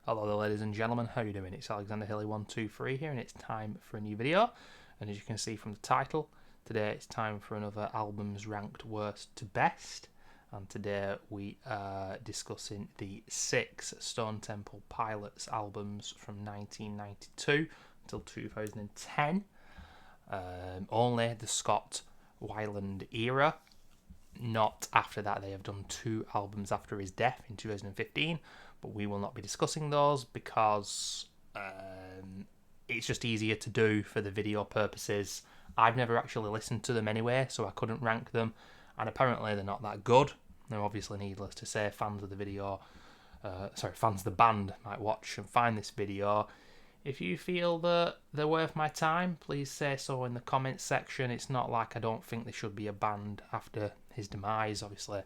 Hello there, ladies and gentlemen, how are you doing? It's Alexander Hilly123 here, and it's time for a new video. And as you can see from the title, today it's time for another albums ranked worst to best. And today we are discussing the 6 Stone Temple Pilots albums from 1992 until 2010. Only the Scott Weiland era. Not after that. They have done 2 albums after his death in 2015, but we will not be discussing those because it's just easier to do for the video purposes. I've never actually listened to them anyway, so I couldn't rank them, and apparently they're not that good. Now, obviously, needless to say, fans of the fans of the band might watch and find this video. If you feel that they're worth my time, please say so in the comments section. It's not like I don't think they should be a band after his demise. Obviously,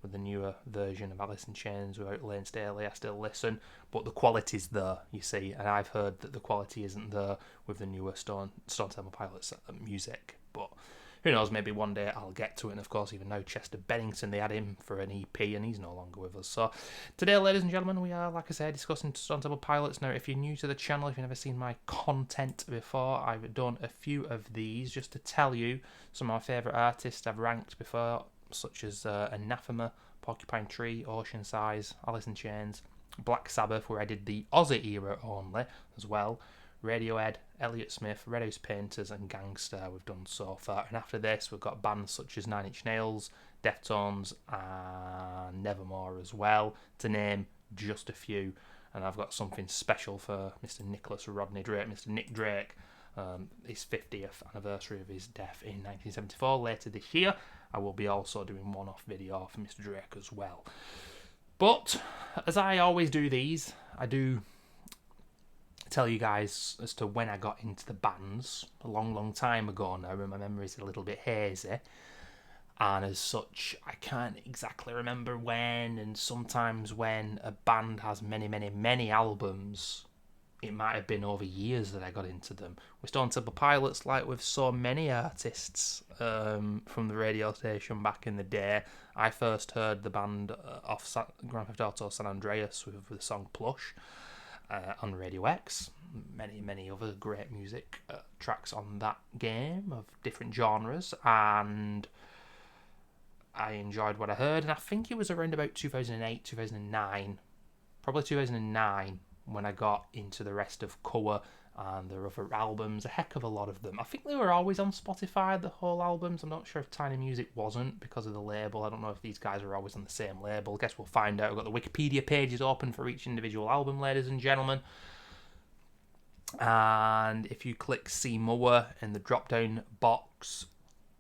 with the newer version of Alice in Chains without Lane Staley, I still listen. But the quality's there, you see. And I've heard that the quality isn't there with the newer Stone Temple Pilots music. But who knows, maybe one day I'll get to it. And of course, even now, Chester Bennington, they had him for an EP and he's no longer with us. So today, ladies and gentlemen, we are, like I said, discussing Stone Temple Pilots. Now, if you're new to the channel, if you've never seen my content before, I've done a few of these just to tell you some of my favourite artists I've ranked before, such as Anathema, Porcupine Tree, Ocean Size, Alice in Chains, Black Sabbath, where I did the Aussie era only as well, Radiohead, Elliott Smith, Red House Painters, and Gangstar we've done so far. And after this, we've got bands such as Nine Inch Nails, Deftones, and Nevermore as well, to name just a few. And I've got something special for Mr. Nicholas Rodney Drake, Mr. Nick Drake, his 50th anniversary of his death in 1974. Later this year, I will be also doing one-off video for Mr. Drake as well. But, as I always do these, I do tell you guys as to when I got into the bands a long time ago now, and my memory's a little bit hazy, and as such I can't exactly remember when. And sometimes when a band has many albums, it might have been over years that I got into them. With Stone Temple Pilots, like with so many artists from the radio station back in the day, I first heard the band off Grand Theft Auto San Andreas with the song Plush, on Radio X. Many other great music tracks on that game of different genres, and I enjoyed what I heard. And I think it was around about 2008, 2009, probably 2009, when I got into the rest of Coa and their other albums, a heck of a lot of them. I think they were always on Spotify, the whole albums. I'm not sure if Tiny Music wasn't because of the label. I don't know if these guys are always on the same label. Guess we'll find out. I've got the Wikipedia pages open for each individual album, ladies and gentlemen. And if you click See More in the drop-down box,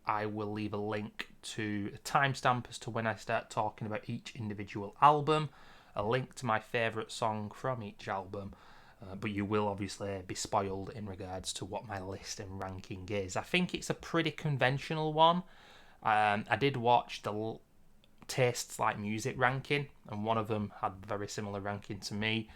I will leave a link to a timestamp as to when I start talking about each individual album, a link to my favourite song from each album, but you will obviously be spoiled in regards to what my list and ranking is. I think it's a pretty conventional one. I did watch the Tastes Like Music ranking, and one of them had a very similar ranking to me.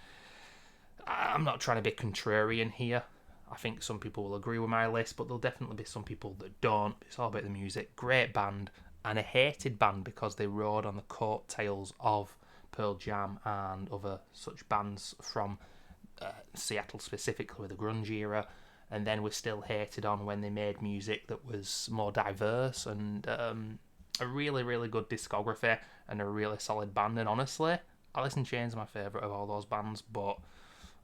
I'm not trying to be contrarian here. I think some people will agree with my list, but there'll definitely be some people that don't. It's all about the music. Great band, and a hated band because they rode on the coattails of Pearl Jam and other such bands from Seattle specifically with the grunge era, and then were still hated on when they made music that was more diverse and a really good discography and a really solid band. And honestly, Alice in Chains are my favourite of all those bands, but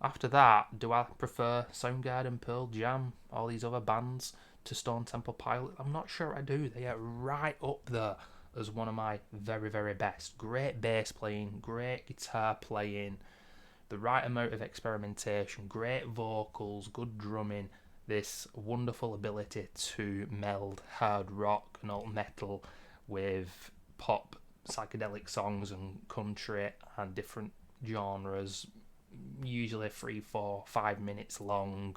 after that, do I prefer Soundgarden, Pearl Jam, all these other bands to Stone Temple Pilots? I'm not sure I do. They are right up there as one of my very best. Great bass playing, great guitar playing, the right amount of experimentation, great vocals, good drumming, this wonderful ability to meld hard rock and alt metal with pop, psychedelic songs and country and different genres, usually 3, 4, 5 minutes long.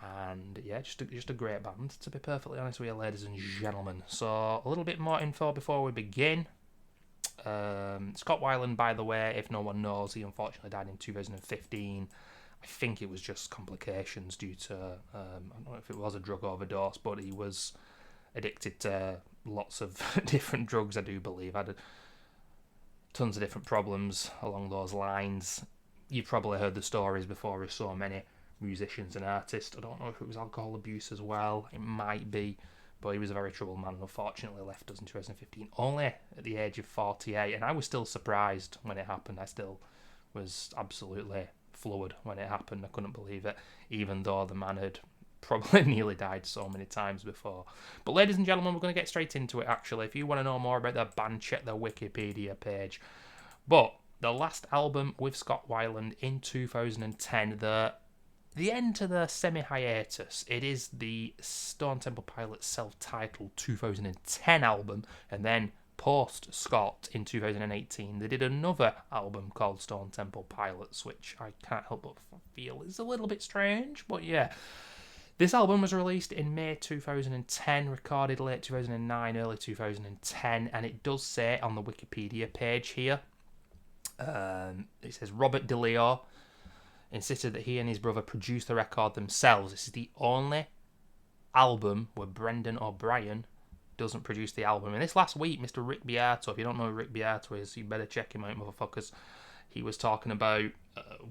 And yeah, just a great band, to be perfectly honest with you, ladies and gentlemen. So a little bit more info before we begin. Scott Weiland, by the way, if no one knows, he unfortunately died in 2015. I think it was just complications due to, I don't know if it was a drug overdose, but he was addicted to lots of different drugs, I do believe. Had tons of different problems along those lines. you've probably heard the stories before of so many musicians and artists. I don't know if it was alcohol abuse as well. It might be. But he was a very troubled man and unfortunately left us in 2015, only at the age of 48. And I was still surprised when it happened. I still was absolutely floored when it happened. I couldn't believe it, even though the man had probably nearly died so many times before. But ladies and gentlemen, we're going to get straight into it actually. If you want to know more about the band, check their Wikipedia page. But the last album with Scott Weiland in 2010, the end to the semi-hiatus. It is the Stone Temple Pilots self-titled 2010 album, and then post-Scott in 2018, they did another album called Stone Temple Pilots, which I can't help but feel is a little bit strange, but yeah. This album was released in May 2010, recorded late 2009, early 2010, and it does say on the Wikipedia page here, it says Robert DeLeo insisted that he and his brother produced the record themselves. This is the only album where Brendan O'Brien doesn't produce the album. And this last week, Mr. Rick Beato, if you don't know who Rick Beato is, you better check him out, motherfuckers. He was talking about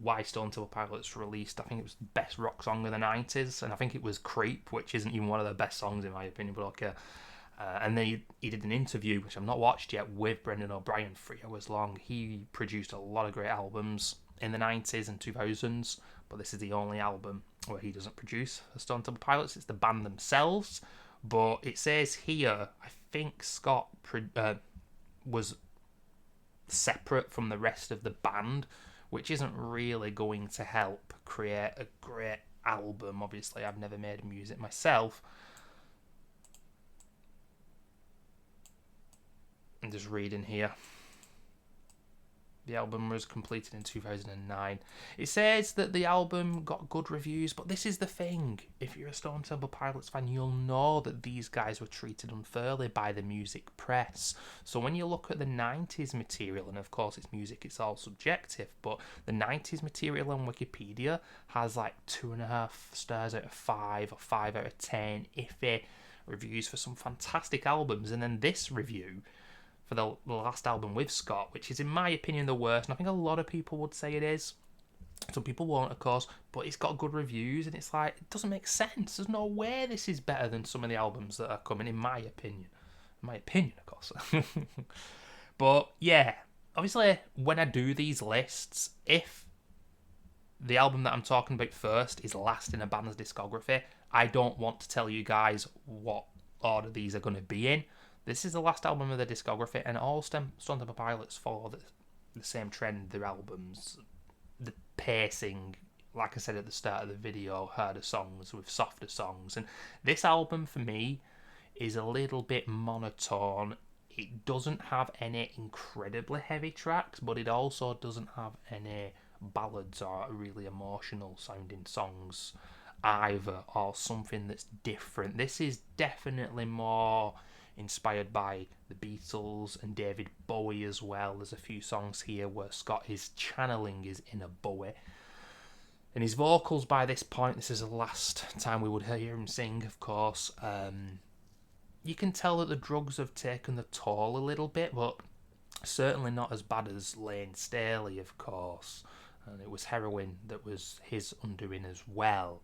why Stone Temple Pilots released, I think it was the best rock song of the 90s, and I think it was Creep, which isn't even one of the best songs in my opinion, but okay. And then he did an interview, which I've not watched yet, with Brendan O'Brien, 3 hours long. He produced a lot of great albums in the 90s and 2000s, but this is the only album where he doesn't produce the Stone Temple Pilots. It's the band themselves, but it says here, I think Scott was separate from the rest of the band, which isn't really going to help create a great album. Obviously, I've never made music myself. I'm just reading here. The album was completed in 2009. It says that the album got good reviews, but this is the thing. If you're a Stone Temple Pilots fan, you'll know that these guys were treated unfairly by the music press. So when you look at the 90s material, and of course it's music, it's all subjective, but the 90s material on Wikipedia has like 2.5 stars out of 5 or 5 out of 10 iffy reviews for some fantastic albums. And then this review for the last album with Scott, which is in my opinion the worst, and I think a lot of people would say it is. Some people won't, of course, but it's got good reviews, and it's like, it doesn't make sense. There's no way this is better than some of the albums that are coming, in my opinion. In my opinion, of course. But yeah, obviously when I do these lists, if the album that I'm talking about first is last in a band's discography, I don't want to tell you guys what order these are going to be in. This is the last album of the discography, and all Stone Temple Pilots follow the same trend. Their albums, the pacing, like I said at the start of the video, harder songs with softer songs. And this album, for me, is a little bit monotone. It doesn't have any incredibly heavy tracks, but it also doesn't have any ballads or really emotional sounding songs either, or something that's different. This is definitely more inspired by the Beatles and David Bowie as well. There's a few songs here where Scott is channeling his inner Bowie. And his vocals by this point, this is the last time we would hear him sing, of course. You can tell that the drugs have taken the toll a little bit, but certainly not as bad as Lane Staley, of course. And it was heroin that was his undoing as well.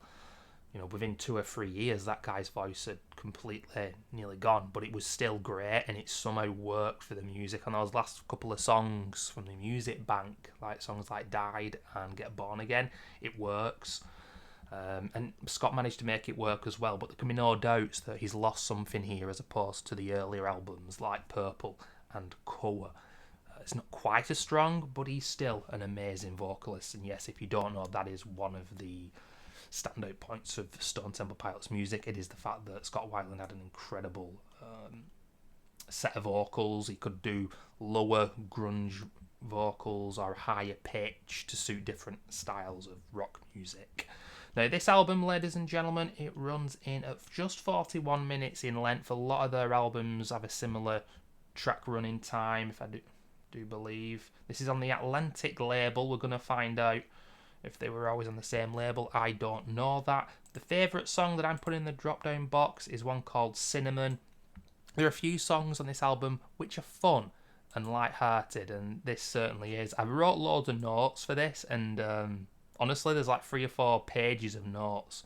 You know, within 2 or 3 years, that guy's voice had completely nearly gone, but it was still great, and it somehow worked for the music. And those last couple of songs from the music bank, like songs like Died and Get Born Again, it works. And Scott managed to make it work as well, but there can be no doubts that he's lost something here as opposed to the earlier albums like Purple and Colour. It's not quite as strong, but he's still an amazing vocalist. And yes, if you don't know, that is one of the standout points of Stone Temple Pilots music. It is the fact that Scott Weiland had an incredible set of vocals. He could do lower grunge vocals or higher pitch to suit different styles of rock music. Now this album, ladies and gentlemen, it runs in at just 41 minutes in length. A lot of their albums have a similar track running time, if I do believe. This is on the Atlantic label. We're going to find out if they were always on the same label. I don't know that. The favourite song that I'm putting in the drop-down box is one called Cinnamon. There are a few songs on this album which are fun. and light-hearted, and this certainly is. I wrote loads of notes for this, and honestly, there's like 3 or 4 pages of notes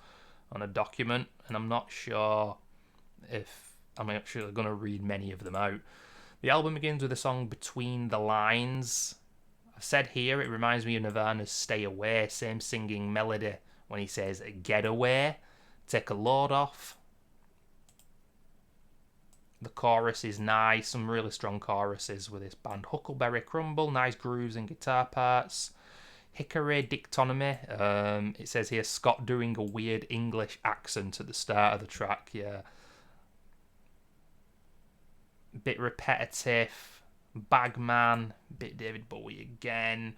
on a document, and I'm not sure if I'm actually going to read many of them out. The album begins with the song Between the Lines. I've said here it reminds me of Nirvana's Stay Away, same singing melody when he says get away, take a load off. The chorus is nice, some really strong choruses with this band. Huckleberry Crumble, nice grooves and guitar parts. Hickory Dictonomy, it says here Scott doing a weird English accent at the start of the track, yeah. Bit repetitive. Bagman, bit David Bowie again.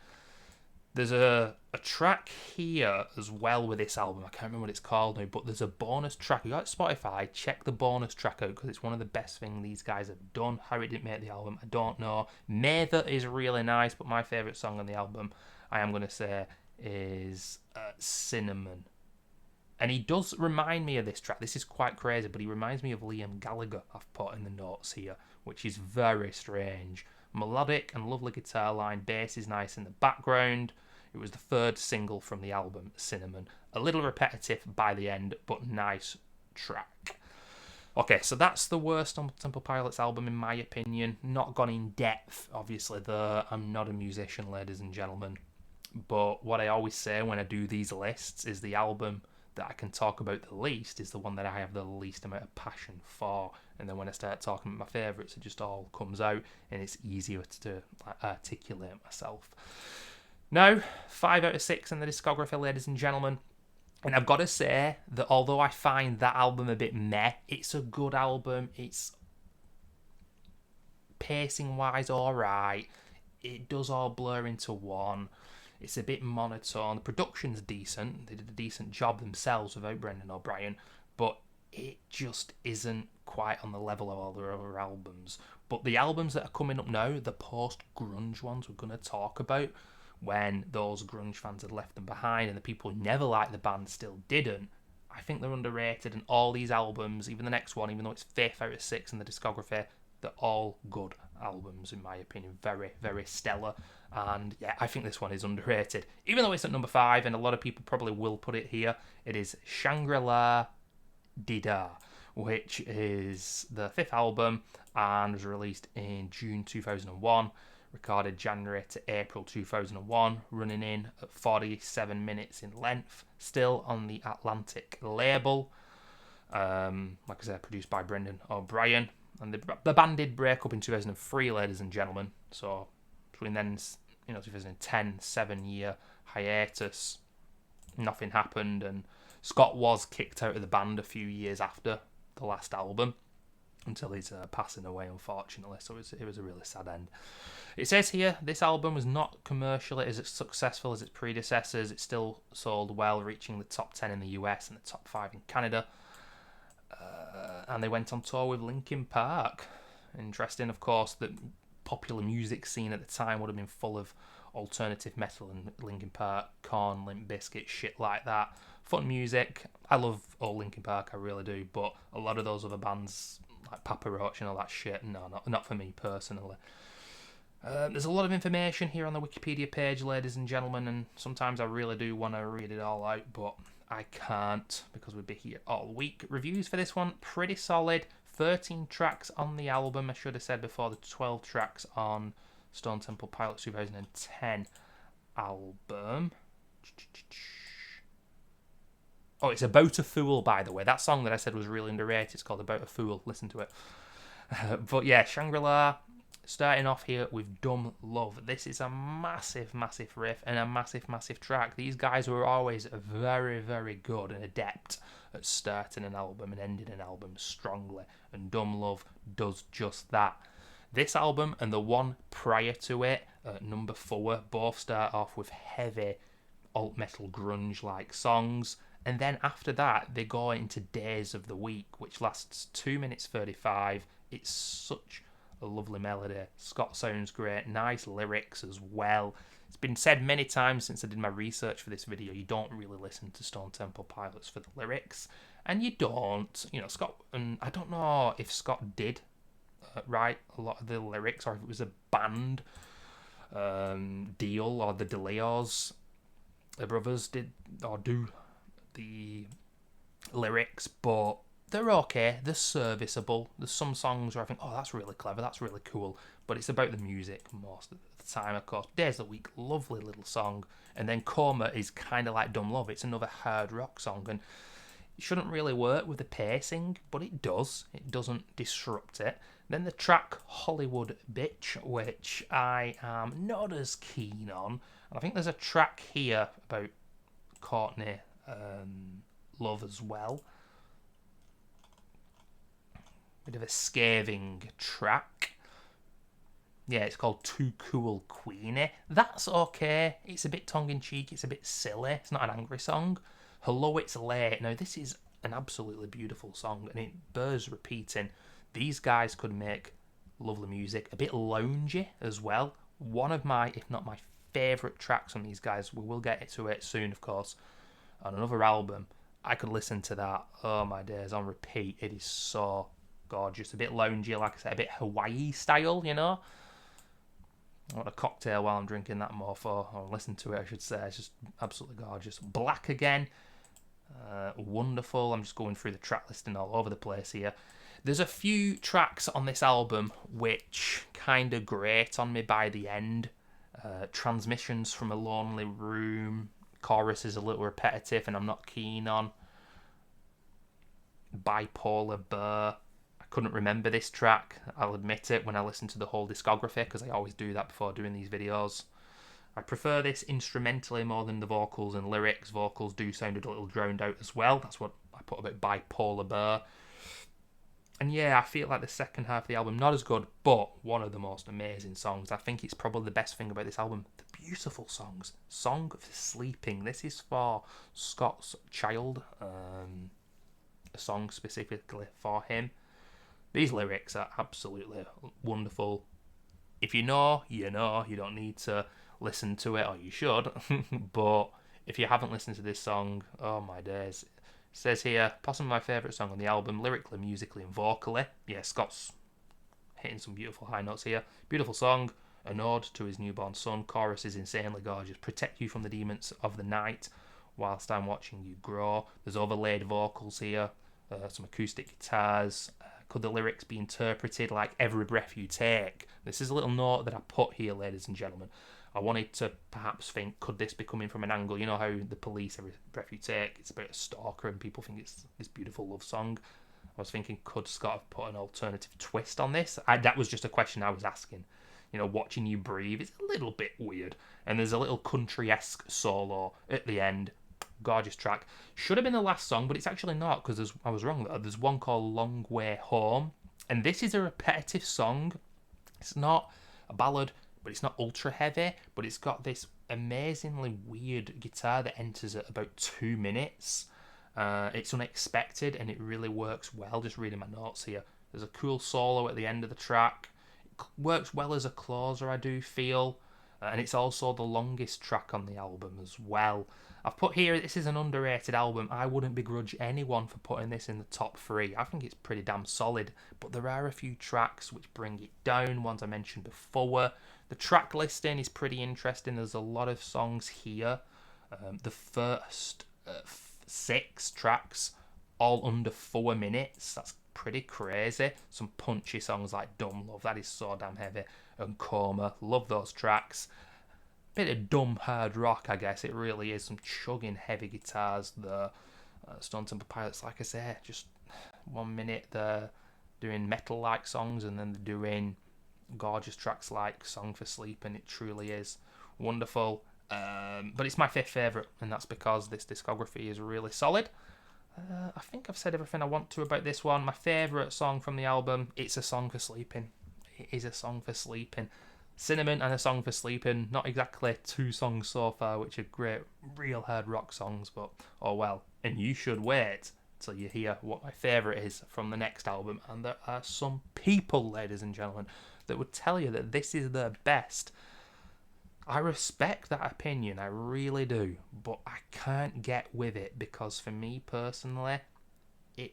There's a track here as well with this album. I can't remember what it's called now, but there's a bonus track. You got Spotify, check the bonus track out because it's one of the best things these guys have done. How it didn't make the album, I don't know. Mather is really nice, but my favourite song on the album, I am going to say, is Cinnamon. And he does remind me of this track. This is quite crazy, but he reminds me of Liam Gallagher, I've put in the notes here, which is very strange. Melodic and lovely guitar line, bass is nice in the background. It was the 3rd single from the album, Cinnamon. A little repetitive by the end, but nice track. Okay, so that's the worst on Temple Pilots album in my opinion. Not gone in depth, obviously, though I'm not a musician, ladies and gentlemen. But what I always say when I do these lists is the album that I can talk about the least is the one that I have the least amount of passion for. And then when I start talking about my favourites, it just all comes out and it's easier to articulate myself. Now, 5 out of 6 in the discography, ladies and gentlemen. And I've got to say that although I find that album a bit meh, it's a good album. It's pacing-wise alright. It does all blur into one. It's a bit monotone. The production's decent. They did a decent job themselves without Brendan O'Brien. But it just isn't quite on the level of all their other albums. But the albums that are coming up now, the post-grunge ones we're going to talk about, when those grunge fans had left them behind and the people who never liked the band still didn't, I think they're underrated. And all these albums, even the next one, even though it's 5th out of 6 in the discography, they're all good albums in my opinion. Very, very stellar. And yeah, I think this one is underrated. Even though it's at number 5, and a lot of people probably will put it here, it is Shangri-la Dida, which is the 5th album and was released in June 2001. Recorded January to April 2001, running in at 47 minutes in length. Still on the Atlantic label. Like I said, produced by Brendan O'Brien. And the band did break up in 2003, ladies and gentlemen. So between then, 2010, 7-year hiatus, nothing happened, and Scott was kicked out of the band a few years after the last album until his passing away, unfortunately. So it was a really sad end. It says here, this album was not commercially as successful as its predecessors. It still sold well, reaching the top 10 in the US and the top 5 in Canada. And they went on tour with Linkin Park. Interesting, of course, that popular music scene at the time would have been full of alternative metal and Linkin Park, Korn, Limp Bizkit, shit like that. Fun music. I love old Linkin Park, I really do, but a lot of those other bands, like Papa Roach and all that shit, no, not for me personally. There's a lot of information here on the Wikipedia page, ladies and gentlemen, and sometimes I really do want to read it all out, but I can't because we'd be here all week. Reviews for this one, pretty solid. 13 tracks on the album. I should have said before, the 12 tracks on Stone Temple Pilots 2010 album. Oh, it's About a Fool, by the way. That song that I said was really underrated. It's called About a Fool. Listen to it. But yeah, Shangri-La, starting off here with Dumb Love. This is a massive, massive riff and a massive, massive track. These guys were always very, very good and adept at starting an album and ending an album strongly. And Dumb Love does just that. This album and the one prior to it, number 4, both start off with heavy alt metal grunge-like songs. And then after that, they go into Days of the Week, which lasts 2 minutes 35. It's such a lovely melody. Scott sounds great. Nice lyrics as well. It's been said many times since I did my research for this video, you don't really listen to Stone Temple Pilots for the lyrics. And you don't. Scott, and I don't know if Scott did write a lot of the lyrics, or if it was a band deal, or the DeLeos, the brothers did or do the lyrics, but they're okay, they're serviceable. There's some songs where I think, oh, that's really clever, that's really cool, but it's about the music most of the time, of course. Days of the Week, lovely little song, and then Coma is kind of like Dumb Love. It's another hard rock song, and it shouldn't really work with the pacing, but it does. It doesn't disrupt it. Then the track Hollywood Bitch, which I am not as keen on. And I think there's a track here about Courtney Love as well. Bit of a scathing track. Yeah, it's called Too Cool Queenie. That's okay. It's a bit tongue-in-cheek. It's a bit silly. It's not an angry song. Hello, It's Late. Now, this is an absolutely beautiful song, and it bears repeating. These guys could make lovely music. A bit loungy as well. One of my, if not my favourite tracks from these guys. We will get to it soon, of course, on another album. I could listen to that, oh my days, on repeat. It is so gorgeous. A bit loungy, like I said, a bit Hawaii style, you know. I want a cocktail while I'm drinking that mofo, or listen to it, I should say. It's just absolutely gorgeous. Black Again, wonderful. I'm just going through the track listing all over the place here. There's a few tracks on this album which kind of grate on me by the end. Transmissions from a Lonely Room. Chorus is a little repetitive and I'm not keen on. Bipolar Burr. I couldn't remember this track, I'll admit it, when I listened to the whole discography, because I always do that before doing these videos. I prefer this instrumentally more than the vocals and lyrics. Vocals do sound a little drowned out as well. That's what I put about Bipolar Burr. And yeah, I feel like the second half of the album, not as good, but one of the most amazing songs. I think it's probably the best thing about this album. The beautiful songs. Song for Sleeping. This is for Scott's child. A song specifically for him. These lyrics are absolutely wonderful. If you know, you know. You don't need to listen to it, or you should. But if you haven't listened to this song, oh my days. It says here, possibly my favourite song on the album, lyrically, musically and vocally. Yeah, Scott's hitting some beautiful high notes here. Beautiful song, an ode to his newborn son. Chorus is insanely gorgeous. Protect you from the demons of the night whilst I'm watching you grow. There's overlaid vocals here, some acoustic guitars. Could the lyrics be interpreted like every breath you take? This is a little note that I put here, ladies and gentlemen. I wanted to perhaps think, could this be coming from an angle? You know how the Police, Every Breath You Take, it's about a stalker and people think it's this beautiful love song. I was thinking, could Scott have put an alternative twist on this? That was just a question I was asking. You know, Watching You Breathe is a little bit weird. And there's a little country-esque solo at the end. Gorgeous track. Should have been the last song, but it's actually not, because I was wrong. There's one called Long Way Home. And this is a repetitive song. It's not a ballad, but it's not ultra heavy, but it's got this amazingly weird guitar that enters at about 2 minutes. It's unexpected and it really works well. Just reading my notes here. There's a cool solo at the end of the track. It works well as a closer, I do feel. And it's also the longest track on the album as well. I've put here, this is an underrated album. I wouldn't begrudge anyone for putting this in the top 3. I think it's pretty damn solid. But there are a few tracks which bring it down, ones I mentioned before. The track listing is pretty interesting. There's a lot of songs here. The first 6 tracks, all under 4 minutes. That's pretty crazy. Some punchy songs like Dumb Love, that is so damn heavy. And Coma, love those tracks. Bit of dumb hard rock, I guess. It really is. Some chugging heavy guitars. The Stone Temple Pilots, like I say, just 1 minute they're doing metal-like songs and then they're doing gorgeous tracks like Song for Sleep, and it truly is wonderful. But it's my 5th favourite, and that's because this discography is really solid. I think I've said everything I want to about this one. My favourite song from the album, it's A Song for Sleeping. It is A Song for Sleeping. Cinnamon and A Song for Sleeping, not exactly 2 songs so far, which are great, real hard rock songs, but oh well. And you should wait till you hear what my favourite is from the next album. And there are some people, ladies and gentlemen, that would tell you that this is their best. I respect that opinion, I really do, but I can't get with it because for me personally, it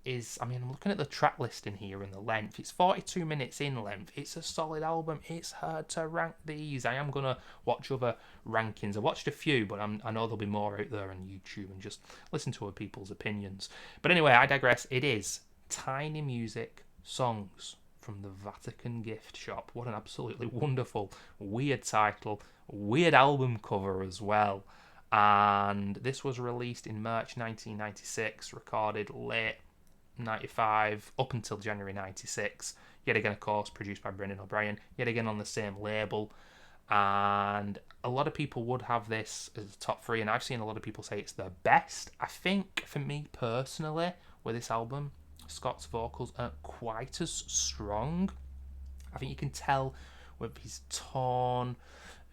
is, I mean, I'm looking at the track listing here and the length. It's 42 minutes in length. It's a solid album. It's hard to rank these. I am going to watch other rankings. I watched a few, but I know there'll be more out there on YouTube and just listen to other people's opinions. But anyway, I digress. It is Tiny Music Songs from the Vatican Gift Shop. What an absolutely wonderful, weird title. Weird album cover as well. And this was released in March 1996, recorded late 95 up until January 96. Yet again, of course, produced by Brendan O'Brien. Yet again on the same label. And a lot of people would have this as a top 3, and I've seen a lot of people say it's their best. I think, for me personally, with this album, Scott's vocals aren't quite as strong. I think you can tell with his tone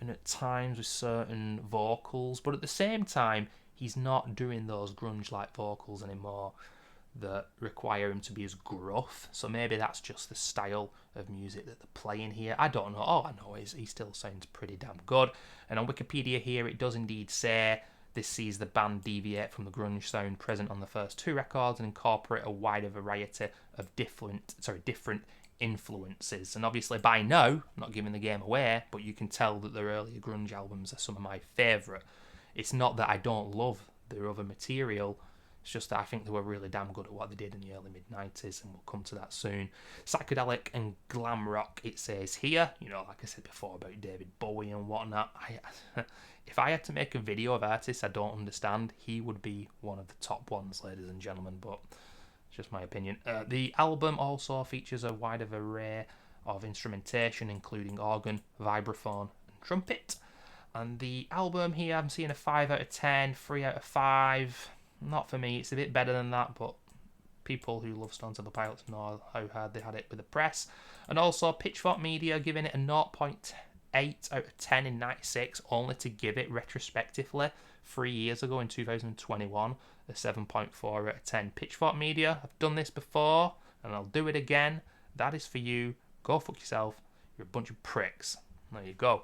and at times with certain vocals, but at the same time, he's not doing those grunge-like vocals anymore that require him to be as gruff. So maybe that's just the style of music that they're playing here. I don't know. All I know is he still sounds pretty damn good. And on Wikipedia here, it does indeed say this sees the band deviate from the grunge sound present on the first 2 records and incorporate a wider variety of different influences. And obviously by now, I'm not giving the game away, but you can tell that their earlier grunge albums are some of my favourite. It's not that I don't love their other material, it's just that I think they were really damn good at what they did in the early mid-90s, and we'll come to that soon. Psychedelic and glam rock, it says here. You know, like I said before about David Bowie and whatnot, if I had to make a video of artists I don't understand, he would be one of the top ones, ladies and gentlemen, but it's just my opinion. The album also features a wider array of instrumentation, including organ, vibraphone, and trumpet. And the album here, I'm seeing a 5 out of 10, 3 out of 5. Not for me, it's a bit better than that, but people who love Stone Temple Pilots know how hard they had it with the press. And also Pitchfork Media giving it a 0.8 out of 10 in 96, only to give it retrospectively 3 years ago in 2021 a 7.4 out of 10. Pitchfork Media, I've done this before and I'll do it again. That is for you. Go fuck yourself. You're a bunch of pricks. There you go.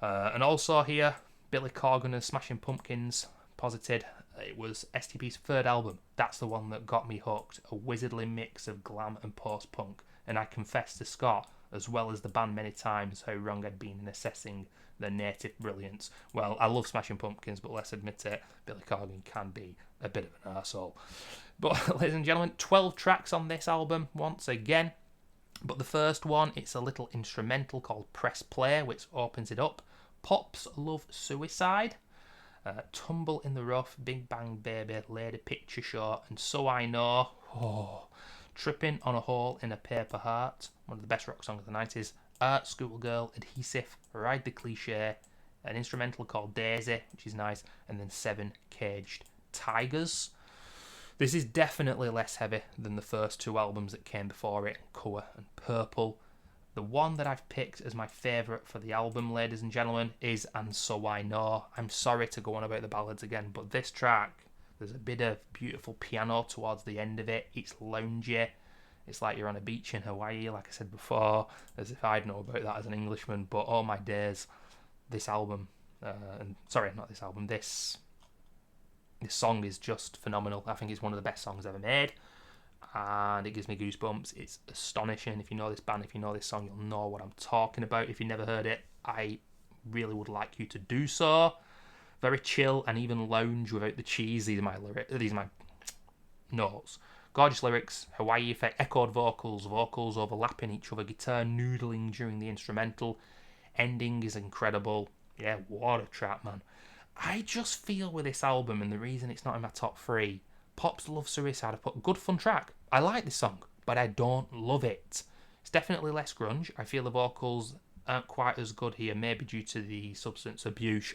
And also here, Billy Corgan and Smashing Pumpkins posited it was STP's 3rd album. That's the one that got me hooked. A wizardly mix of glam and post-punk. And I confessed to Scott, as well as the band many times, how wrong I'd been in assessing their native brilliance. Well, I love Smashing Pumpkins, but let's admit it, Billy Corgan can be a bit of an arsehole. But, ladies and gentlemen, 12 tracks on this album, once again. But the first one, it's a little instrumental called Press Play, which opens it up. Pops Love Suicide. Tumble in the Rough, Big Bang Baby, Lady Picture Show, and So I Know. Tripping on a Hole in a Paper Heart, one of the best rock songs of the 90s. Art, Schoolgirl, Adhesive, Ride the Cliche, an instrumental called Daisy, which is nice, and then 7 Caged Tigers. This is definitely less heavy than the first 2 albums that came before it, Colour and Purple. The one that I've picked as my favourite for the album, ladies and gentlemen, is And So I Know. I'm sorry to go on about the ballads again, but this track, there's a bit of beautiful piano towards the end of it. It's loungy. It's like you're on a beach in Hawaii, like I said before, as if I'd know about that as an Englishman. But oh my days, this album, this song is just phenomenal. I think it's one of the best songs ever made. And it gives me goosebumps. It's astonishing. If you know this band, if you know this song, you'll know what I'm talking about. If you never heard it, I really would like you to do so. Very chill and even lounge without the cheese. These are my notes. Gorgeous lyrics, Hawaii effect, echoed vocals overlapping each other, guitar noodling during the instrumental. Ending is incredible. Yeah, what a track, man. I just feel with this album, and the reason it's not in my top 3, Pops Love Suicide, I put good fun track. I like this song, but I don't love it. It's definitely less grunge. I feel the vocals aren't quite as good here, maybe due to the substance abuse.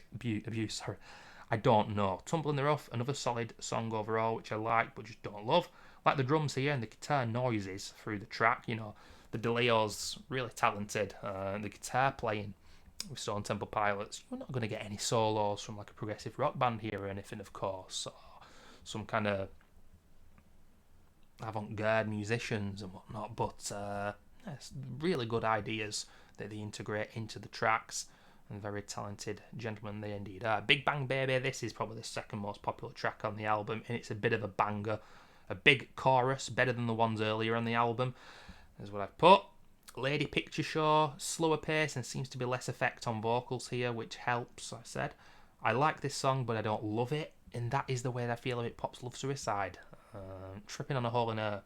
I don't know. Tumble in the Rough, another solid song overall, which I like, but just don't love. Like the drums here and the guitar noises through the track, you know. The DeLeo's really talented. The guitar playing with Stone Temple Pilots, you're not going to get any solos from like a progressive rock band here or anything, of course. Or some kind of avant-garde musicians and whatnot, but yes, really good ideas that they integrate into the tracks, and very talented gentlemen they indeed are. Big Bang Baby, this is probably the second most popular track on the album, and it's a bit of a banger. a big chorus, better than the ones earlier on the album, is what I've put. Lady Picture Show, slower pace and seems to be less effect on vocals here, which helps, I said. I like this song, but I don't love it, and that is the way that I feel about Pop's Love Suicide. Tripping on a hole in a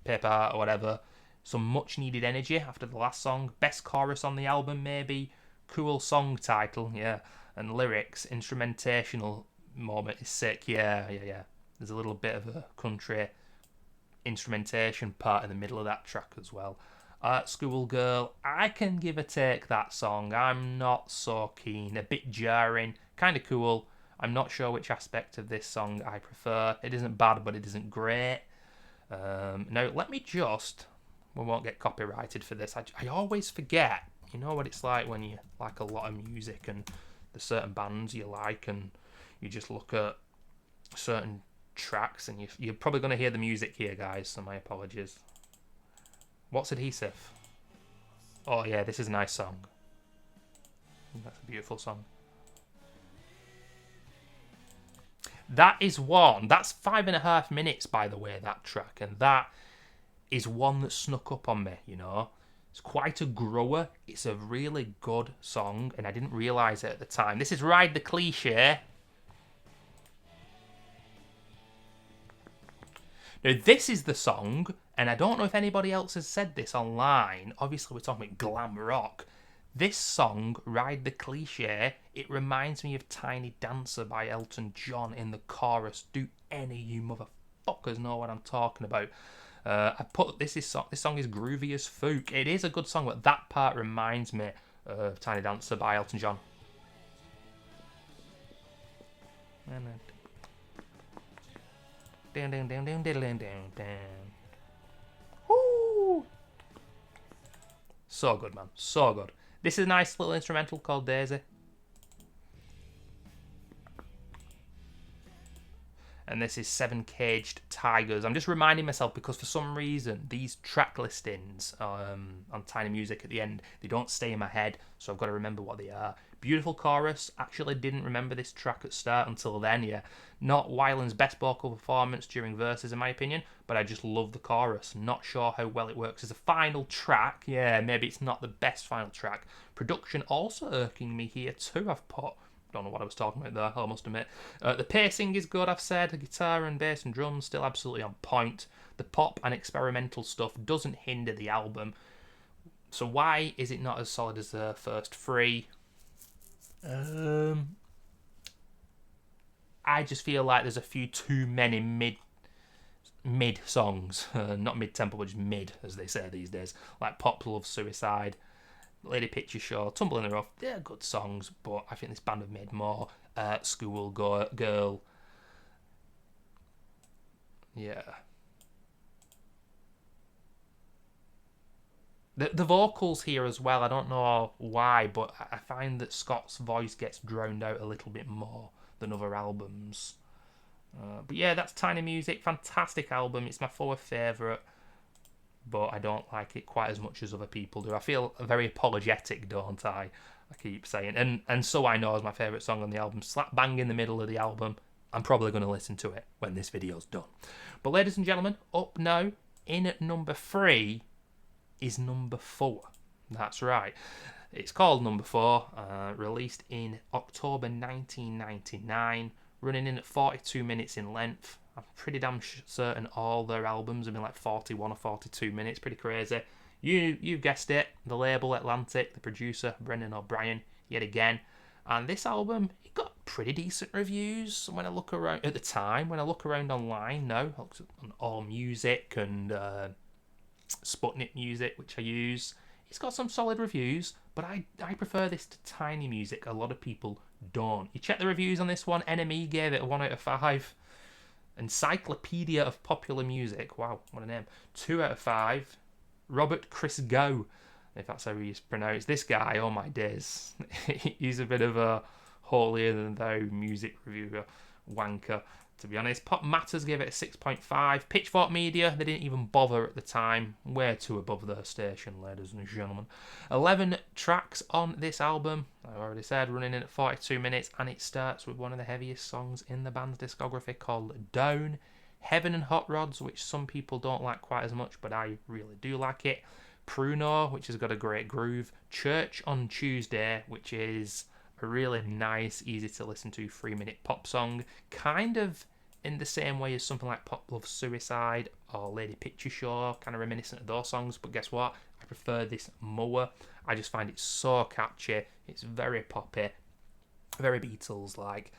paper heart or whatever. Some much needed energy after the last song. Best chorus on the album, maybe. Cool song title, yeah. And lyrics, instrumentational moment is sick, yeah. There's a little bit of a country instrumentation part in the middle of that track as well. Schoolgirl, I can give or take that song. I'm not so keen. A bit jarring, kind of cool. I'm not sure which aspect of this song I prefer. It isn't bad, but it isn't great. Now, let me just... We won't get copyrighted for this. I always forget. You know what it's like when you like a lot of music and there's certain bands you like and you just look at certain tracks and you're probably going to hear the music here, guys, so my apologies. What's Adhesive? Oh, yeah, this is a nice song. That's a beautiful song. That is one. That's 5.5 minutes, by the way, that track. And that is one that snuck up on me, you know. It's quite a grower. It's a really good song, and I didn't realise it at the time. This is Ride the Cliche. Now, this is the song, and I don't know if anybody else has said this online. Obviously, we're talking about glam rock. This song, Ride the Cliche, it reminds me of Tiny Dancer by Elton John in the chorus. Do any of you motherfuckers know what I'm talking about? This song is groovy as fuck. It is a good song, but that part reminds me of Tiny Dancer by Elton John. Woo! So good, man. So good. This is a nice little instrumental called Daisy. And this is Seven Caged Tigers. I'm just reminding myself because for some reason these track listings on Tiny Music at the end, they don't stay in my head, so I've got to remember what they are. Beautiful chorus. Actually didn't remember this track at start until then, yeah. Not Weiland's best vocal performance during verses in my opinion, but I just love the chorus. Not sure how well it works as a final track. Yeah, maybe it's not the best final track. Production also irking me here too, I've put. Don't know what I was talking about there, I must admit. The pacing is good, I've said. The guitar and bass and drums still absolutely on point. The pop and experimental stuff doesn't hinder the album. So why is it not as solid as the first three? I just feel like there's a few too many mid songs. Not mid-tempo, but just mid, as they say these days. Like Pop Love Suicide, Lady Picture Show, Tumble in the Rough. They're good songs, but I think this band have made more. Schoolgirl. Yeah. The vocals here as well, I don't know why, but I find that Scott's voice gets drowned out a little bit more than other albums. But yeah, that's Tiny Music. Fantastic album. It's my fourth favourite, but I don't like it quite as much as other people do. I feel very apologetic, don't I? I keep saying. And So I Know is my favourite song on the album. Slap bang in the middle of the album. I'm probably going to listen to it when this video's done. But ladies and gentlemen, up now, in at number 3... is number 4. That's right. It's called Number 4, released in October 1999, running in at 42 minutes in length. I'm pretty damn certain all their albums have been like 41 or 42 minutes, pretty crazy. You guessed it, the label Atlantic, the producer Brendan O'Brien, yet again. And this album, it got pretty decent reviews when I look around, at the time, when I look around online now, I looked on AllMusic and Sputnik Music, which I use. It's got some solid reviews, but I prefer this to Tiny Music. A lot of people don't. You check the reviews on this one, NME gave it a 1 out of 5. Encyclopedia of Popular Music, wow, what a name, 2 out of 5. Robert Chris Go, if that's how he's pronounced. This guy, oh my days, he's a bit of a holier-than-thou music reviewer wanker, to be honest. Pop Matters gave it a 6.5. Pitchfork Media, they didn't even bother at the time. Way too above their station, ladies and gentlemen. 11 tracks on this album, I already said, running in at 42 minutes, and it starts with one of the heaviest songs in the band's discography called Down. Heaven and Hot Rods, which some people don't like quite as much, but I really do like it. Pruno, which has got a great groove. Church on Tuesday, which is a really nice, easy to listen to 3-minute pop song, kind of in the same way as something like Pop Love Suicide or Lady Picture Show, kind of reminiscent of those songs. But guess what? I prefer this more. I just find it so catchy. It's very poppy, very Beatles-like.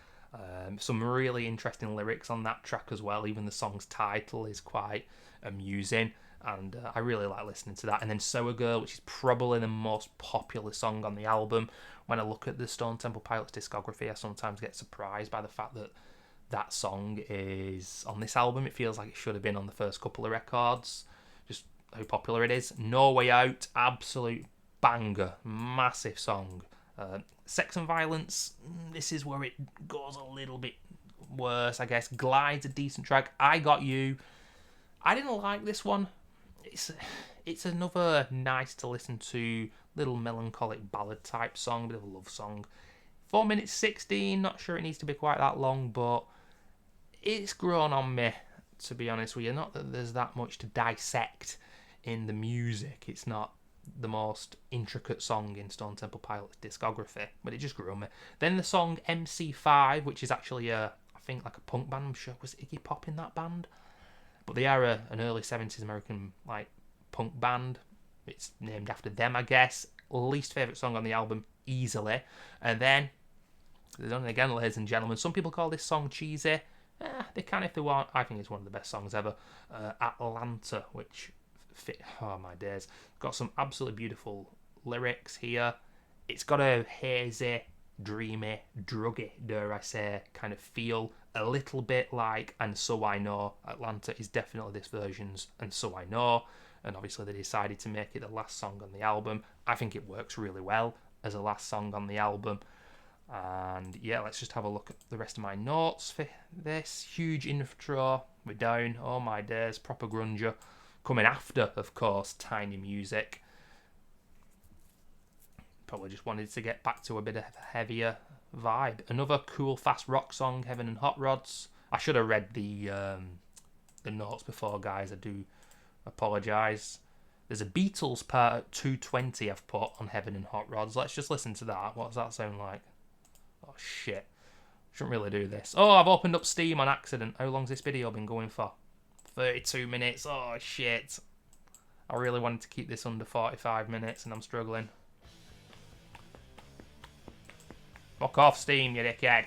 Some really interesting lyrics on that track as well. Even the song's title is quite amusing, and I really like listening to that. And then Sour Girl, which is probably the most popular song on the album. When I look at the Stone Temple Pilots discography, I sometimes get surprised by the fact that that song is on this album. It feels like it should have been on the first couple of records, just how popular it is. No Way Out, absolute banger, massive song. Sex and Violence, this is where it goes a little bit worse, I guess. Glide's a decent track. I Got You, I didn't like this one. It's another nice to listen to little melancholic ballad type song, bit of a love song. 4 minutes 16, not sure it needs to be quite that long, but it's grown on me, to be honest with you. Not that there's that much to dissect in the music. It's not the most intricate song in Stone Temple Pilots discography, but it just grew on me. Then the song MC5, which is actually I think like a punk band. I'm sure, was Iggy Pop in that band? But they are an early 70s American like punk band. It's named after them, I guess. Least favourite song on the album, easily. And then, again, ladies and gentlemen, some people call this song cheesy. They can if they want. I think it's one of the best songs ever. Atlanta, which fit. Oh my days! Got some absolutely beautiful lyrics here. It's got a hazy, dreamy, druggy, dare I say, kind of feel. A little bit like And So I Know. Atlanta is definitely this version's And So I Know. And obviously they decided to make it the last song on the album. I think it works really well as a last song on the album. And yeah, let's just have a look at the rest of my notes for this. Huge intro. We're down. Oh my days. Proper grunger. Coming after, of course, Tiny Music. Probably just wanted to get back to a bit of a heavier vibe. Another cool, fast rock song, Heaven and Hot Rods. I should have read the notes before, guys. I do apologise. There's a Beatles part at 2:20 I've put on Heaven and Hot Rods. Let's just listen to that. What does that sound like? Oh, shit. Shouldn't really do this. Oh, I've opened up Steam on accident. How long's this video been going for? 32 minutes. Oh, shit. I really wanted to keep this under 45 minutes and I'm struggling. Fuck off, Steam, you dickhead.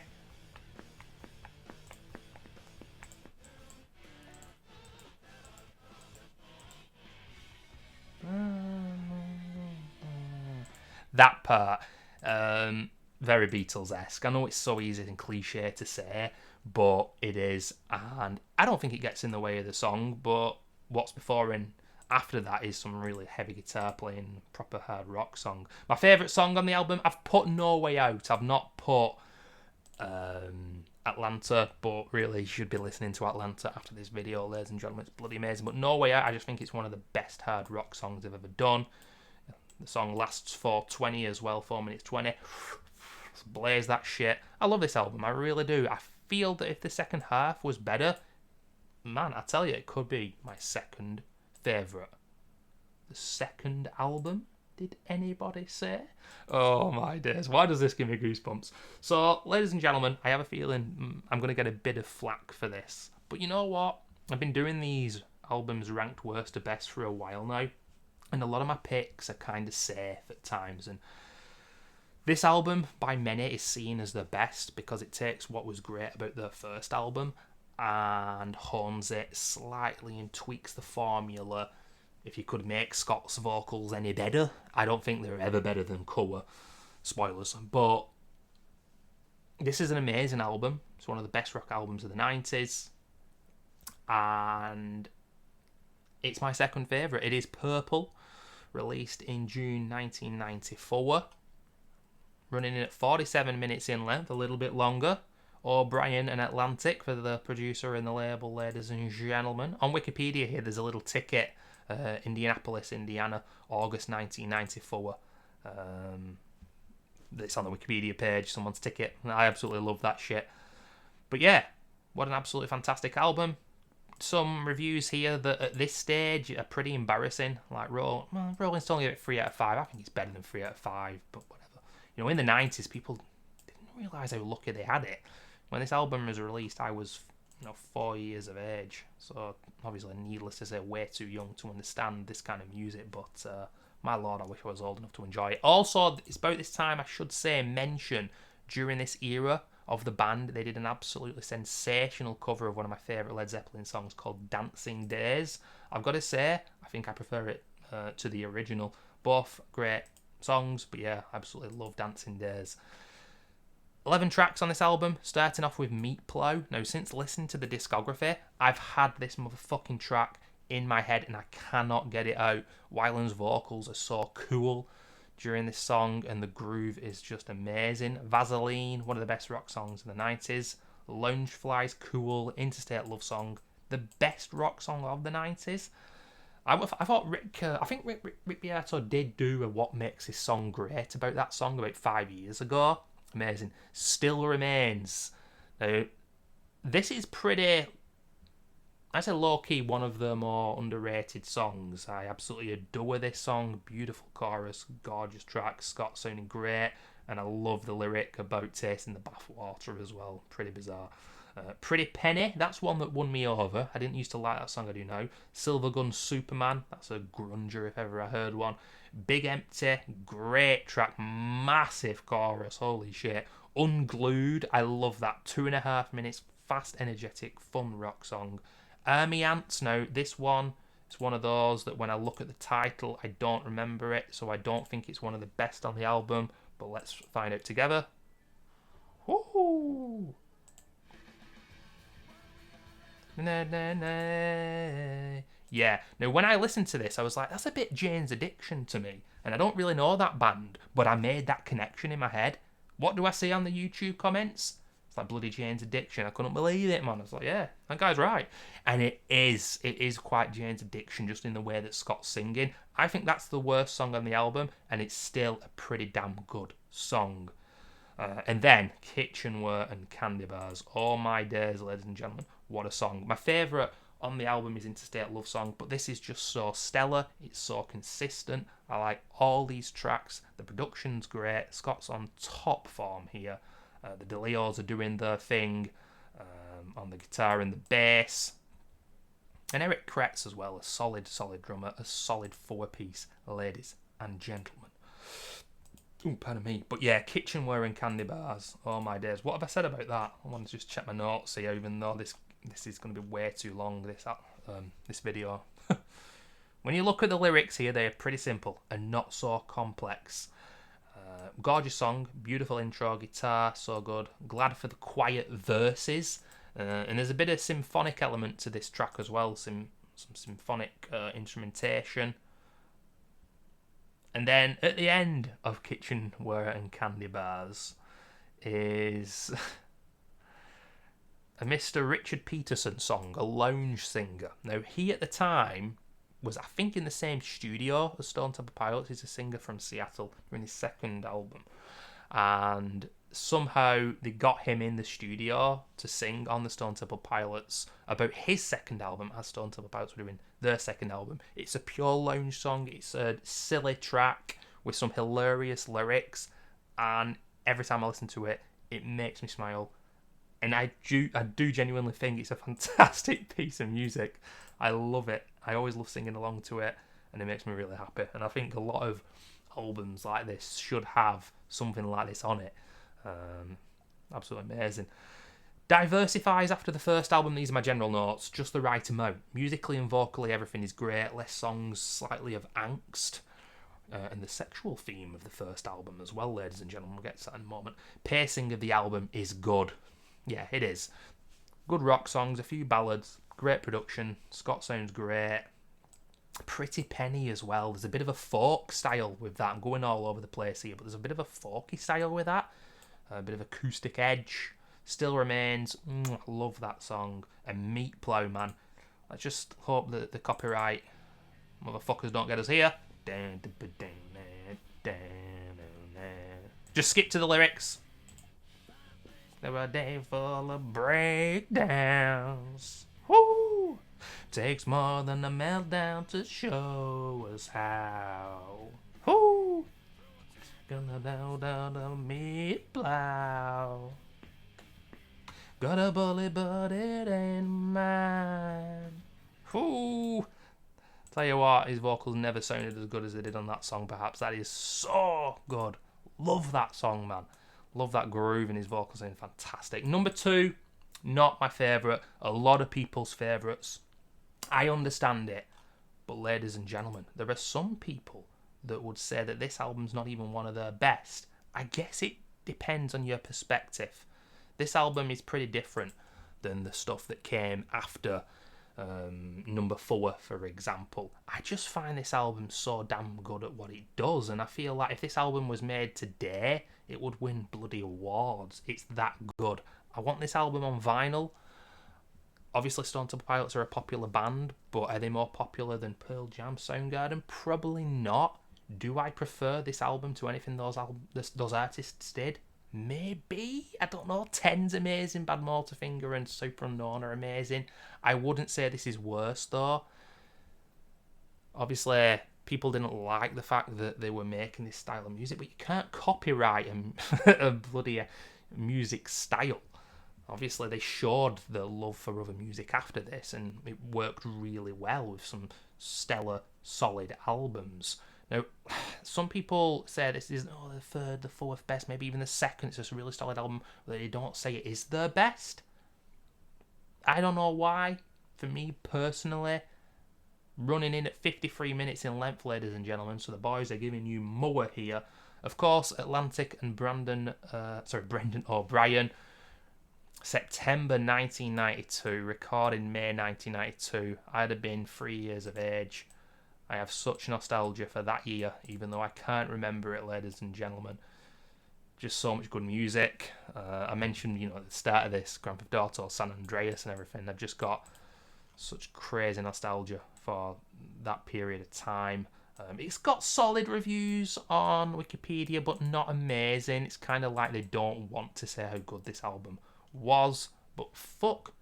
That part, very Beatles-esque. I know it's so easy and cliche to say, but it is, and I don't think it gets in the way of the song, but what's before and after that is some really heavy guitar playing, proper hard rock song. My favourite song on the album, I've put No Way Out. I've not put Atlanta, but really you should be listening to Atlanta after this video, ladies and gentlemen. It's bloody amazing. But No Way Out, I just think it's one of the best hard rock songs I've ever done. The song lasts 4:20 as well, 4 minutes 20. Blaze that shit. I love this album, I really do. I feel that if the second half was better, man, I tell you, it could be my second favourite. The second album, did anybody say? Oh my days, why does this give me goosebumps? So, ladies and gentlemen, I have a feeling I'm going to get a bit of flack for this. But you know what? I've been doing these albums ranked worst to best for a while now, and a lot of my picks are kind of safe at times, and this album, by many, is seen as the best because it takes what was great about their first album and hones it slightly and tweaks the formula. If you could make Scott's vocals any better, I don't think they're ever better than Cover. Spoilers. But this is an amazing album. It's one of the best rock albums of the 90s. And it's my second favourite. It is Purple, released in June 1994. Running in at 47 minutes in length, a little bit longer. O'Brien and Atlantic for the producer and the label, ladies and gentlemen. On Wikipedia here, there's a little ticket. Indianapolis, Indiana, August 1994. It's on the Wikipedia page, someone's ticket. I absolutely love that shit. But yeah, what an absolutely fantastic album. some reviews here that at this stage are pretty embarrassing. Like Rolling Stone gave it 3 out of 5. I think it's better than 3 out of 5, but whatever. You know, in the 90s, people didn't realise how lucky they had it. When this album was released, I was 4 years of age. So obviously, needless to say, way too young to understand this kind of music. But my lord, I wish I was old enough to enjoy it. Also, it's about this time I should say mention during this era of the band, they did an absolutely sensational cover of one of my favourite Led Zeppelin songs called Dancing Days. I've got to say, I think I prefer it to the original. Both great songs, but yeah, absolutely love Dancing Days. 11 tracks on this album, starting off with Meat Plow. Now, since listening to the discography, I've had this motherfucking track in my head and I cannot get it out. Weiland's vocals are so cool during this song, and the groove is just amazing. Vaseline, one of the best rock songs in the 90s. Loungefly's cool. Interstate Love Song, the best rock song of the 90s. I think Rick Beato did do a What Makes This Song Great about that song about 5 years ago. Amazing. Still Remains. Now, this is pretty, I say low-key, one of the more underrated songs. I absolutely adore this song. Beautiful chorus, gorgeous track, Scott sounding great, and I love the lyric about tasting the bathwater as well. Pretty bizarre. Pretty Penny, that's one that won me over. I didn't used to like that song, I do now. Silver Gun Superman, that's a grunger if ever I heard one. Big Empty, great track, massive chorus, holy shit. Unglued, I love that. 2.5 minutes, fast, energetic, fun rock song. Army Ants, now this one, it's one of those that when I look at the title, I don't remember it, so I don't think it's one of the best on the album, but let's find out together. Woohoo! Na, na, na. Yeah, now when I listened to this, I was like, that's a bit Jane's Addiction to me, and I don't really know that band, but I made that connection in my head. What do I see on the YouTube comments? It's like bloody Jane's Addiction. I couldn't believe it, man. I was like, yeah, that guy's right. And it is quite Jane's Addiction, just in the way that Scott's singing. I think that's the worst song on the album, and it's still a pretty damn good song. And then Kitchenware and Candy Bars. Oh my days, ladies and gentlemen, what a song. My favourite on the album is Interstate Love Song, but this is just so stellar. It's so consistent. I like all these tracks. The production's great. Scott's on top form here. The DeLeos are doing their thing on the guitar and the bass. And Eric Kretz as well, a solid drummer, a solid 4-piece, ladies and gentlemen. Ooh, pardon me. But yeah, Kitchenware and Candy Bars. Oh my days. What have I said about that? I want to just check my notes here, even though this is going to be way too long, this video. When you look at the lyrics here, they are pretty simple and not so complex. Gorgeous song, beautiful intro, guitar, so good. Glad for the quiet verses. And there's a bit of symphonic element to this track as well, some symphonic instrumentation. And then at the end of Kitchenware and Candy Bars is a Mr. Richard Peterson song, a lounge singer. Now, he at the time was, I think, in the same studio as Stone Temple Pilots. He's a singer from Seattle during his second album. And somehow they got him in the studio to sing on the Stone Temple Pilots about his second album, as Stone Temple Pilots were doing their second album. It's a pure lounge song. It's a silly track with some hilarious lyrics. And every time I listen to it, it makes me smile. And I do genuinely think it's a fantastic piece of music. I love it. I always love singing along to it, and it makes me really happy. And I think a lot of albums like this should have something like this on it. Absolutely amazing. Diversifies after the first album. These are my general notes. Just the right amount. Musically and vocally, everything is great. Less songs, slightly of angst. And the sexual theme of the first album as well, ladies and gentlemen. We'll get to that in a moment. Pacing of the album is good. Yeah, it is. Good rock songs, a few ballads, great production. Scott sounds great. Pretty Penny as well. There's a bit of a folk style with that. I'm going all over the place here, but there's a bit of a folky style with that. A bit of acoustic edge. Still Remains. Love that song. And Meat Plow, man. I just hope that the copyright motherfuckers don't get us here. Just skip to the lyrics. There were a day full of breakdowns. Woo! Takes more than a meltdown to show us how. Whoo! Gonna down a meat plow. Got a bullet, but it ain't mine. Whoo! Tell you what, his vocals never sounded as good as they did on that song, perhaps. That is so good. Love that song, man. Love that groove, and his vocals are fantastic. Number 2, not my favourite. A lot of people's favourites. I understand it. But ladies and gentlemen, there are some people that would say that this album's not even one of their best. I guess it depends on your perspective. This album is pretty different than the stuff that came after number 4, for example. I just find this album so damn good at what it does, and I feel like if this album was made today, it would win bloody awards. It's that good. I want this album on vinyl. Obviously, Stone Temple Pilots are a popular band, but are they more popular than Pearl Jam, Soundgarden? Probably not. Do I prefer this album to anything those artists did? Maybe. I don't know. 10's amazing, Bad Motorfinger and Super Unknown are amazing. I wouldn't say this is worse, though. Obviously, people didn't like the fact that they were making this style of music, but you can't copyright a bloody music style. Obviously, they showed their love for other music after this, and it worked really well with some stellar, solid albums. Now, some people say this is the third, the fourth best, maybe even the second. It's just a really solid album, but they don't say it is their best. I don't know why. For me personally, running in at 53 minutes in length, ladies and gentlemen, so the boys are giving you more here. Of course, Atlantic and Brendan O'Brien, September 1992, recorded May 1992. I'd have been 3 years of age. I have such nostalgia for that year, even though I can't remember it, ladies and gentlemen. Just so much good music. I mentioned, at the start of this, Grand Theft Auto, San Andreas and everything. I've just got such crazy nostalgia for that period of time. It's got solid reviews on Wikipedia, but not amazing. It's kind of like they don't want to say how good this album was, but fuck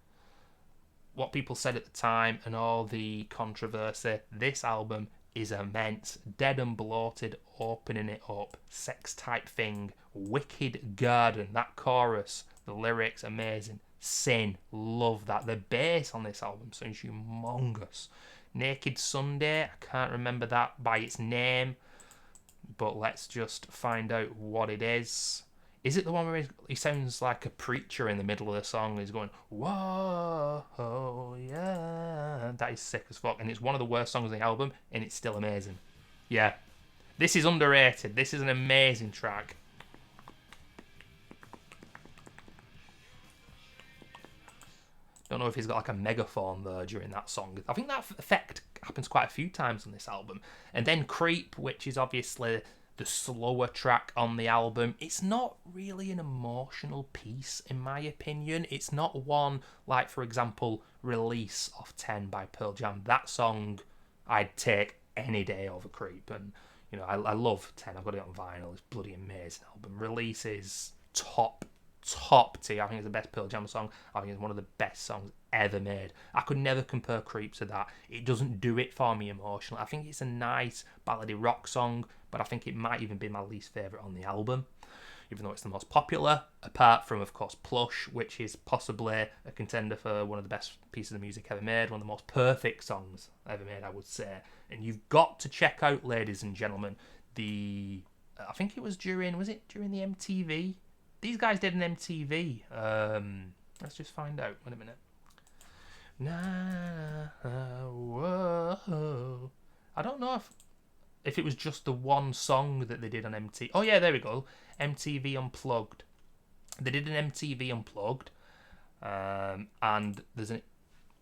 what people said at the time and all the controversy. This album is immense. Dead and Bloated, Opening It Up, Sex Type Thing, Wicked Garden, that chorus, the lyrics, amazing. Sin, love that. The bass on this album sounds humongous. Naked Sunday, I can't remember that by its name, but let's just find out what it is. Is it the one where he sounds like a preacher in the middle of the song? He's going, whoa, yeah. That is sick as fuck. And it's one of the worst songs on the album, and it's still amazing. Yeah. This is underrated. This is an amazing track. Don't know if he's got like a megaphone there during that song. I think that effect happens quite a few times on this album. And then Creep, which is obviously the slower track on the album. It's not really an emotional piece, in my opinion. It's not one like, for example, Release off 10 by Pearl Jam. That song I'd take any day over Creep. And, I love 10. I've got it on vinyl. It's a bloody amazing album. Release is top tier. I think it's the best Pearl Jam song. I think it's one of the best songs ever made. I could never compare Creep to that. It doesn't do it for me emotionally. I think it's a nice ballady rock song, but I think it might even be my least favourite on the album, even though it's the most popular, apart from, of course, Plush, which is possibly a contender for one of the best pieces of music ever made, one of the most perfect songs ever made, I would say. And you've got to check out, ladies and gentlemen, I think it was during the MTV? These guys did an MTV. Let's just find out. Wait a minute. Whoa. I don't know if it was just the one song that they did on MTV. Oh yeah, there we go. MTV Unplugged. They did an MTV Unplugged, and there's an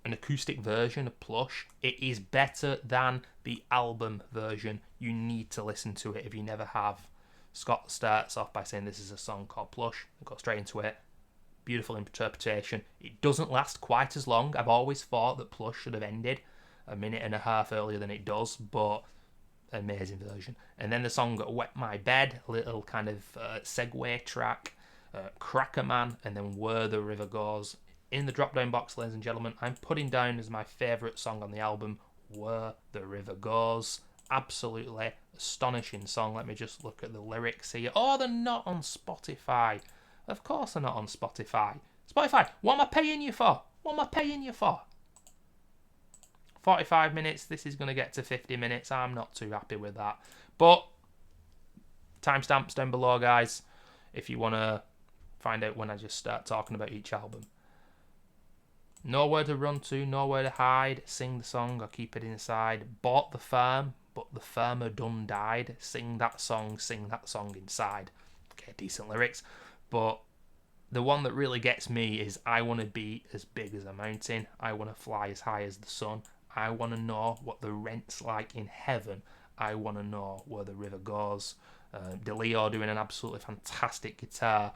acoustic version of Plush. It is better than the album version. You need to listen to it if you never have. Scott starts off by saying this is a song called Plush. I go straight into it. Beautiful interpretation. It doesn't last quite as long. I've always thought that Plush should have ended a minute and a half earlier than it does, but amazing version. And then the song Wet My Bed, a little kind of segue track, Cracker Man, and then Where the River Goes. in the drop down box, ladies and gentlemen, I'm putting down as my favourite song on the album, Where the River Goes. Absolutely astonishing song. Let me just look at the lyrics here. Oh, they're not on Spotify. Of course they're not on Spotify. Spotify, what am I paying you for? What am I paying you for? 45 minutes. This is going to get to 50 minutes. I'm not too happy with that. But timestamps down below, guys, if you want to find out when I just start talking about each album. Nowhere to run to, nowhere to hide. Sing the song or keep it inside. Bought the farm, but the farmer done died. Sing that song inside. Okay, decent lyrics. But the one that really gets me is I want to be as big as a mountain. I want to fly as high as the sun. I want to know what the rent's like in heaven. I want to know where the river goes. DeLeo doing an absolutely fantastic guitar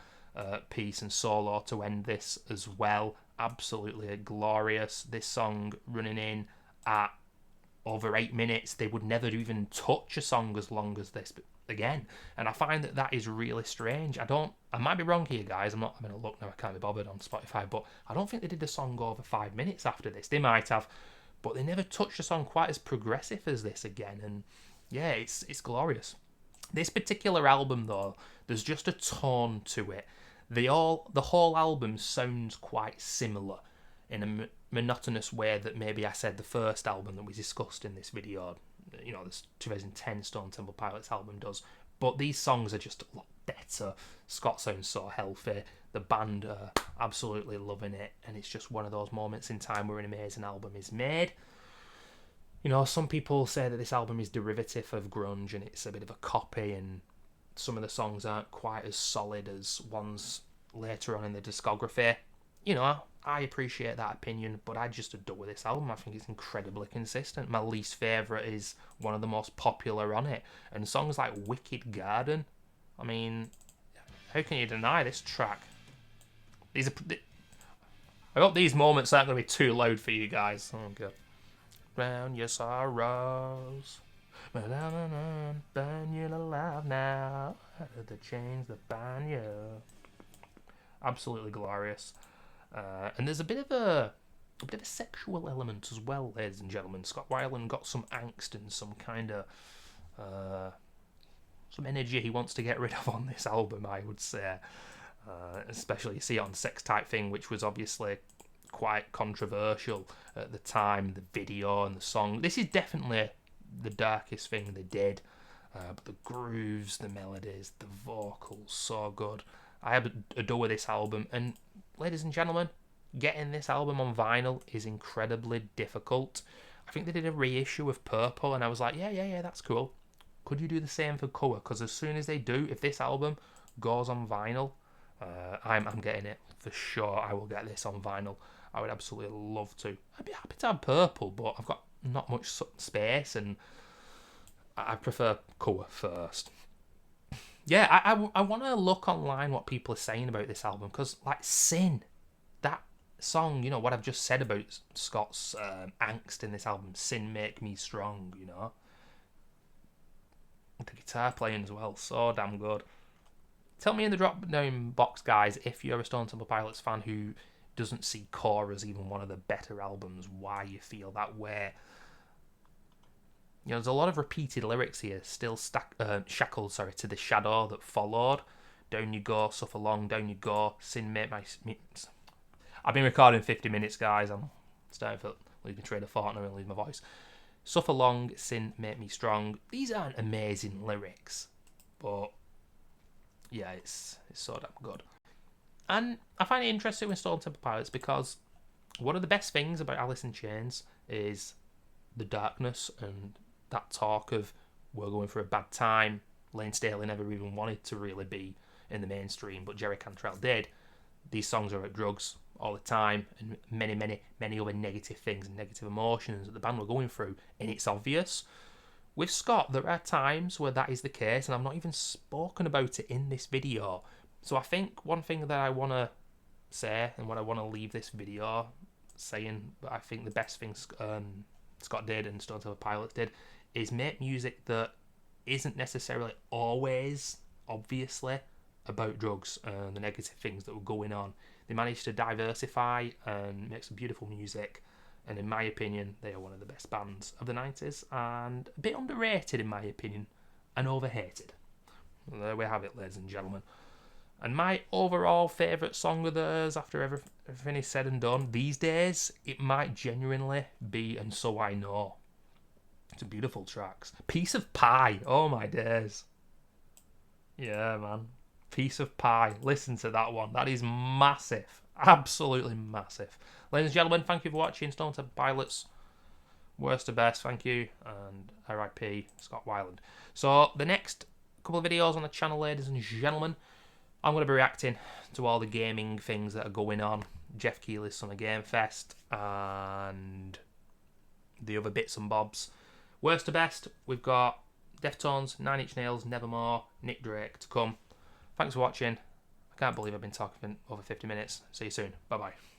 piece and solo to end this as well. Absolutely glorious. This song running in at over 8 minutes. They would never even touch a song as long as this again. And I find that is really strange. I might be wrong here, guys. I'm going to look now. I can't be bothered on Spotify. But I don't think they did a song over 5 minutes after this. They might have. But they never touched a song quite as progressive as this again. And yeah, it's glorious. This particular album, though, there's just a tone to it. The whole album sounds quite similar in a monotonous way that maybe I said the first album that we discussed in this video, you know, this 2010 Stone Temple Pilots album does. But these songs are just a lot better. Scott sounds so healthy. The band are absolutely loving it. And it's just one of those moments in time where an amazing album is made. You know, some people say that this album is derivative of grunge and it's a bit of a copy, and some of the songs aren't quite as solid as ones later on in the discography. You know, I appreciate that opinion, but I just adore this album. I think it's incredibly consistent. My least favourite is one of the most popular on it. And songs like Wicked Garden, I mean, how can you deny this track? I hope these moments aren't going to be too loud for you guys. Oh, God. Drown your sorrows. Burn you alive now. The chains that bind you. Absolutely glorious. And there's a bit of a sexual element as well, ladies and gentlemen. Scott Weiland got some angst and some kind of some energy he wants to get rid of on this album, I would say. Especially you see it on Sex Type Thing, which was obviously quite controversial at the time. The video and the song. This is definitely the darkest thing they did. But the grooves, the melodies, the vocals, so good. I adore this album, and ladies and gentlemen, getting this album on vinyl is incredibly difficult. I think they did a reissue of Purple, and I was like, yeah, that's cool. Could you do the same for Color? Because as soon as they do, if this album goes on vinyl, I'm getting it for sure. I will get this on vinyl. I would absolutely love to. I'd be happy to have Purple, but I've got not much space, and I prefer Color first. Yeah, I want to look online what people are saying about this album, because, like, Sin, that song, you know, what I've just said about Scott's angst in this album, Sin Make Me Strong, you know. The guitar playing as well, so damn good. Tell me in the drop-down box, guys, if you're a Stone Temple Pilots fan who doesn't see Core as even one of the better albums, why you feel that way. You know, there's a lot of repeated lyrics here, still shackled, to the shadow that followed. Down you go, suffer long, down you go, sin make my... I've been recording 50 minutes, guys. I'm starting to losing train of thought and I'm losing my voice. Suffer long, sin make me strong. These aren't amazing lyrics, but yeah, it's so damn good. And I find it interesting with Stone Temple Pilots because one of the best things about Alice in Chains is the darkness and that talk of we're going through a bad time. Lane Staley never even wanted to really be in the mainstream, but Jerry Cantrell did. These songs are about drugs all the time and many other negative things and negative emotions that the band were going through, and it's obvious. With Scott, there are times where that is the case, and I've not even spoken about it in this video. So I think one thing that I want to say, and what I want to leave this video saying, but I think the best thing Scott did and Stone Temple Pilots did, is make music that isn't necessarily always, obviously, about drugs and the negative things that were going on. They managed to diversify and make some beautiful music, and in my opinion, they are one of the best bands of the 90s, and a bit underrated in my opinion, and overhated. There we have it, ladies and gentlemen. And my overall favourite song of theirs, after everything is said and done, these days, it might genuinely be And So I Know. It's a beautiful tracks. Piece of Pie, oh my days. Yeah, man. Piece of Pie, listen to that one. That is massive, absolutely massive. Ladies and gentlemen, thank you for watching Stone Temple Pilots. Worst to best, thank you, and RIP Scott Weiland. So the next couple of videos on the channel, ladies and gentlemen, I'm going to be reacting to all the gaming things that are going on. Jeff Keighley's Summer Game Fest and the other bits and bobs. Worst to best, we've got Deftones, Nine Inch Nails, Nevermore, Nick Drake to come. Thanks for watching. I can't believe I've been talking for over 50 minutes. See you soon. Bye-bye.